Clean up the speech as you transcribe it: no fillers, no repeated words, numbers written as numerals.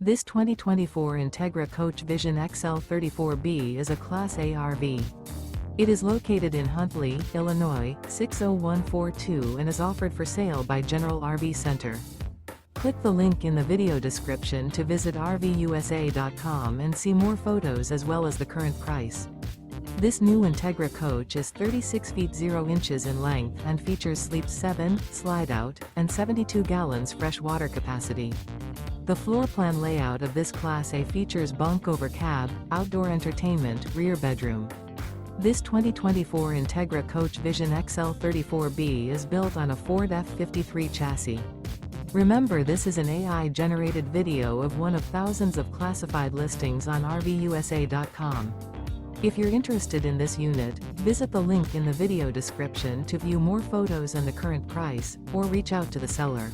This 2024 Entegra Coach Vision XL 34B is a Class A RV. It is located in Huntley, Illinois, 60142 and is offered for sale by General RV Center. Click the link in the video description to visit RVUSA.com and see more photos as well as the current price. This new Entegra coach is 36 feet 0 inches in length and features Sleep 7, Slideout, and 72 gallons fresh water capacity. The floor plan layout of this Class A features bunk over cab, outdoor entertainment, rear bedroom. This 2024 Entegra Coach Vision XL 34B is built on a Ford F53 chassis. Remember, this is an AI-generated video of one of thousands of classified listings on RVUSA.com. If you're interested in this unit, visit the link in the video description to view more photos and the current price, or reach out to the seller.